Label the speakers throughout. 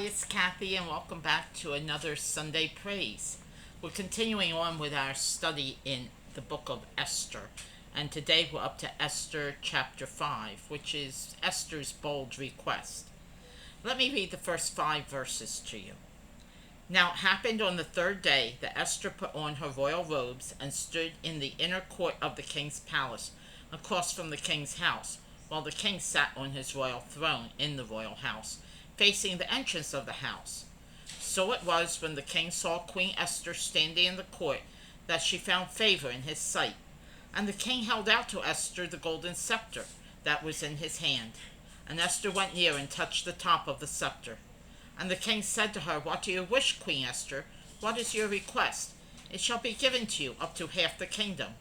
Speaker 1: it's Kathy, and welcome back to another Sunday Praise. We're continuing on with our study in the book of Esther, and today we're up to Esther chapter 5, which is Esther's bold request. Let me read the first 5 verses to you. Now it happened on the third day that Esther put on her royal robes and stood in the inner court of the king's palace, across from the king's house, while the king sat on his royal throne in the royal house, facing the entrance of the house. So it was, when the king saw Queen Esther standing in the court, that she found favor in his sight. And the king held out to Esther the golden scepter that was in his hand. And Esther went near and touched the top of the scepter. And the king said to her, "What do you wish, Queen Esther? What is your request? It shall be given to you, up to half the kingdom."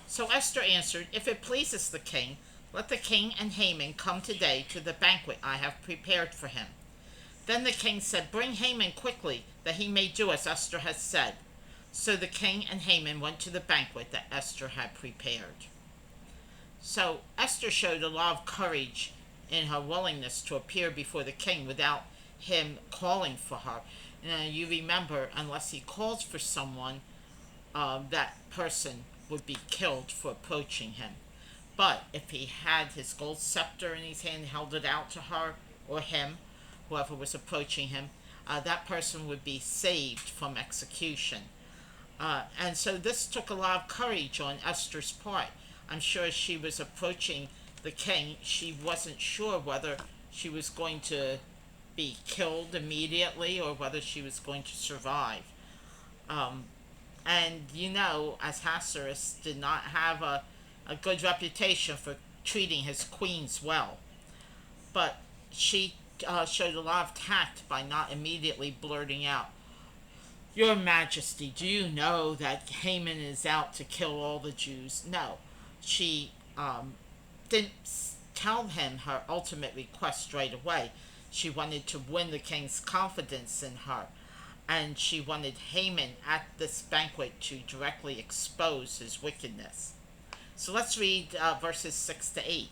Speaker 1: So Esther answered, "If it pleases the king, let the king and Haman come today to the banquet I have prepared for him." Then the king said, "Bring Haman quickly, that he may do as Esther has said." So the king and Haman went to the banquet that Esther had prepared. So Esther showed a lot of courage in her willingness to appear before the king without him calling for her. You remember, unless he calls for someone, that person would be killed for approaching him. But if he had his gold scepter in his hand, held it out to her or him, whoever was approaching him, that person would be saved from execution. And so this took a lot of courage on Esther's part. I'm sure as she was approaching the king, she wasn't sure whether she was going to be killed immediately or whether she was going to survive. And Ahasuerus did not have a good reputation for treating his queens well. But she showed a lot of tact by not immediately blurting out, "Your Majesty, do you know that Haman is out to kill all the Jews?" No, she didn't tell him her ultimate request right away. She wanted to win the king's confidence in her, and she wanted Haman at this banquet to directly expose his wickedness. So let's read verses 6 to 8.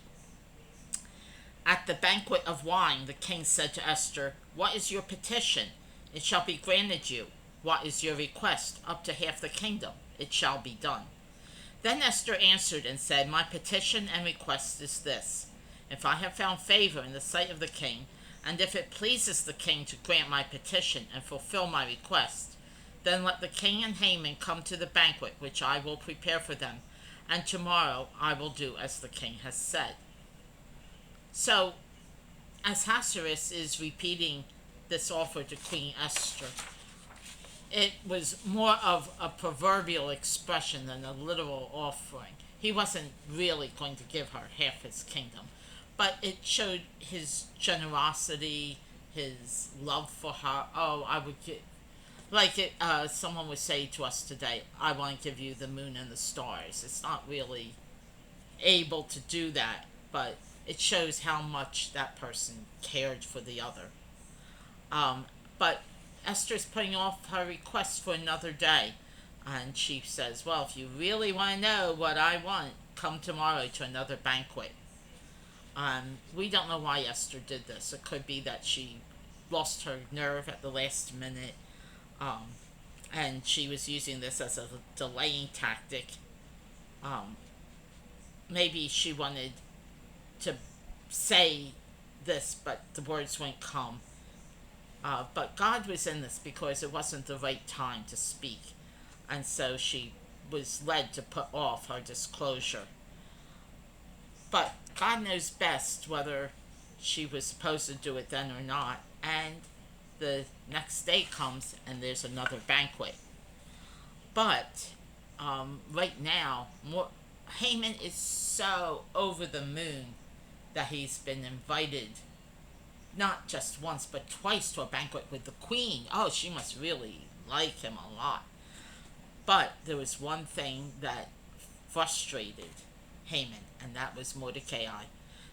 Speaker 1: At the banquet of wine, the king said to Esther, "What is your petition? It shall be granted you. What is your request? Up to half the kingdom. It shall be done." Then Esther answered and said, "My petition and request is this. If I have found favor in the sight of the king, and if it pleases the king to grant my petition and fulfill my request, then let the king and Haman come to the banquet which I will prepare for them, and tomorrow I will do as the king has said." So, as Ahasuerus is repeating this offer to Queen Esther, it was more of a proverbial expression than a literal offering. He wasn't really going to give her half his kingdom, but it showed his generosity, his love for her. "Oh, I would give," someone would say to us today, "I want to give you the moon and the stars." It's not really able to do that, but it shows how much that person cared for the other. But Esther's putting off her request for another day, and she says, "Well, if you really want to know what I want, come tomorrow to another banquet." We don't know why Esther did this. It could be that she lost her nerve at the last minute, and she was using this as a delaying tactic. Maybe she wanted to say this, but the words wouldn't come. But God was in this because it wasn't the right time to speak, and so she was led to put off her disclosure. But God knows best whether she was supposed to do it then or not, and the next day comes and there's another banquet. But right now, Haman is so over the moon that he's been invited not just once but twice to a banquet with the queen. Oh, she must really like him a lot. But there was one thing that frustrated Haman, and that was Mordecai.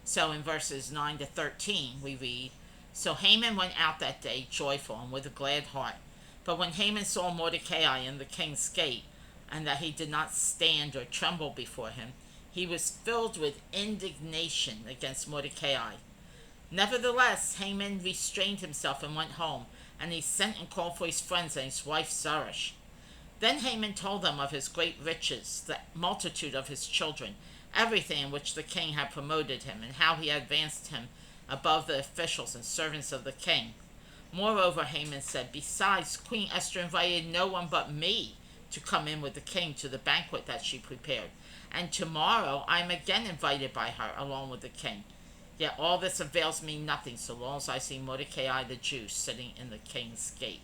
Speaker 1: So in verses 9 to 13 we read, "So Haman went out that day joyful and with a glad heart. But when Haman saw Mordecai in the king's gate, and that he did not stand or tremble before him, he was filled with indignation against Mordecai. Nevertheless, Haman restrained himself and went home, and he sent and called for his friends and his wife Zeresh. Then Haman told them of his great riches, the multitude of his children, everything in which the king had promoted him, and how he had advanced him above the officials and servants of the king. Moreover, Haman said, besides, Queen Esther invited no one but me to come in with the king to the banquet that she prepared, and tomorrow I am again invited by her along with the king. Yet all this avails me nothing so long as I see Mordecai the Jew sitting in the king's gate.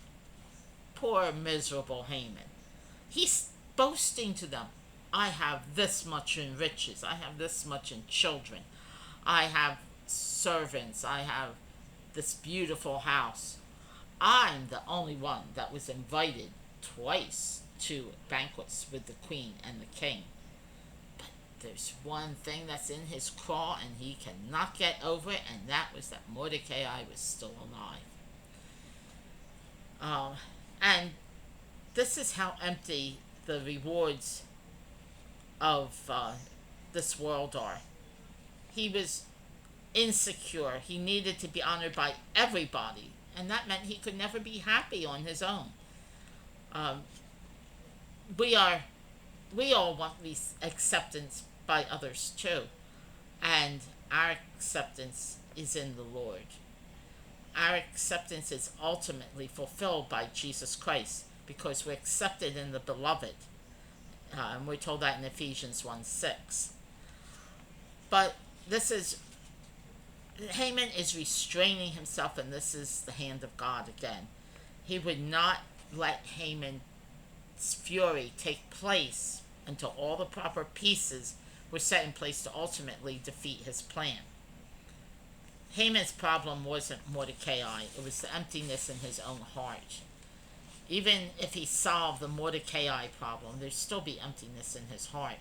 Speaker 1: Poor miserable Haman. He's boasting to them, I have this much in riches, I have this much in children, I have servants, I have this beautiful house. I'm the only one that was invited twice to banquets with the queen and the king. But there's one thing that's in his craw and he cannot get over it, and that was that Mordecai was still alive. And this is how empty the rewards of this world are. He was insecure. He needed to be honored by everybody, and that meant he could never be happy on his own. We all want acceptance by others too, and our acceptance is in the Lord. Our acceptance is ultimately fulfilled by Jesus Christ because we're accepted in the beloved. And we're told that in Ephesians 1:6. But Haman is restraining himself, and this is the hand of God again. He would not let Haman's fury take place until all the proper pieces were set in place to ultimately defeat his plan. Haman's problem wasn't Mordecai, it was the emptiness in his own heart. Even if he solved the Mordecai problem, there'd still be emptiness in his heart.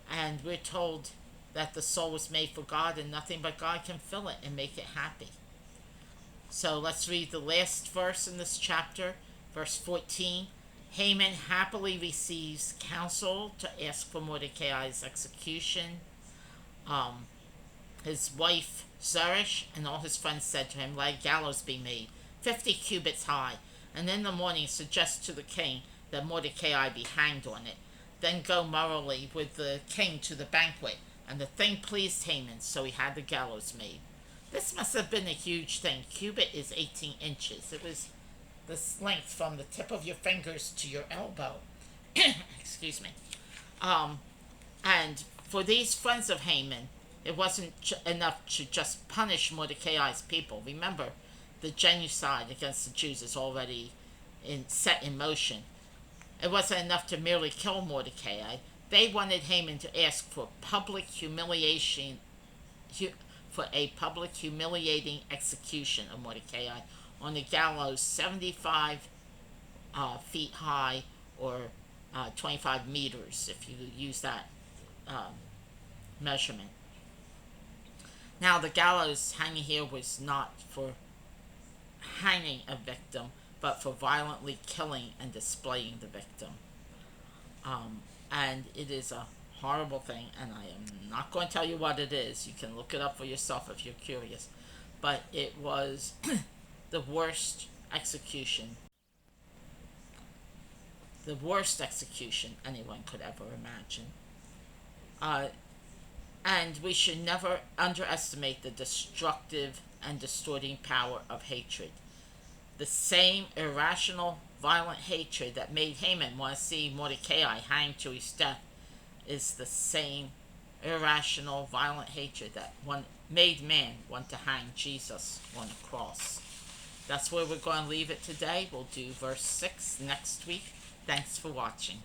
Speaker 1: And we're told that the soul was made for God and nothing but God can fill it and make it happy. So let's read the last verse in this chapter, verse 14. Haman happily receives counsel to ask for Mordecai's execution. His wife Zeresh and all his friends said to him, let a gallows be made, 50 cubits high, and in the morning suggest to the king that Mordecai be hanged on it. Then go morally with the king to the banquet. And the thing pleased Haman, so he had the gallows made. This must have been a huge thing. Cubit is 18 inches. It was this length from the tip of your fingers to your elbow. Excuse me. And for these friends of Haman, it wasn't enough to just punish Mordecai's people. Remember, the genocide against the Jews is already set in motion. It wasn't enough to merely kill Mordecai. They wanted Haman to ask for a public humiliating execution of Mordecai on the gallows 75 feet high, or 25 meters if you use that measurement. Now the gallows hanging here was not for hanging a victim, but for violently killing and displaying the victim. And it is a horrible thing, and I am not going to tell you what it is. You can look it up for yourself if you're curious. But it was the worst execution anyone could ever imagine. And we should never underestimate the destructive and distorting power of hatred. The same irrational, violent hatred that made Haman want to see Mordecai hanged to his death is the same irrational, violent hatred that made man want to hang Jesus on the cross. That's where we're going to leave it today. We'll do verse 6 next week. Thanks for watching.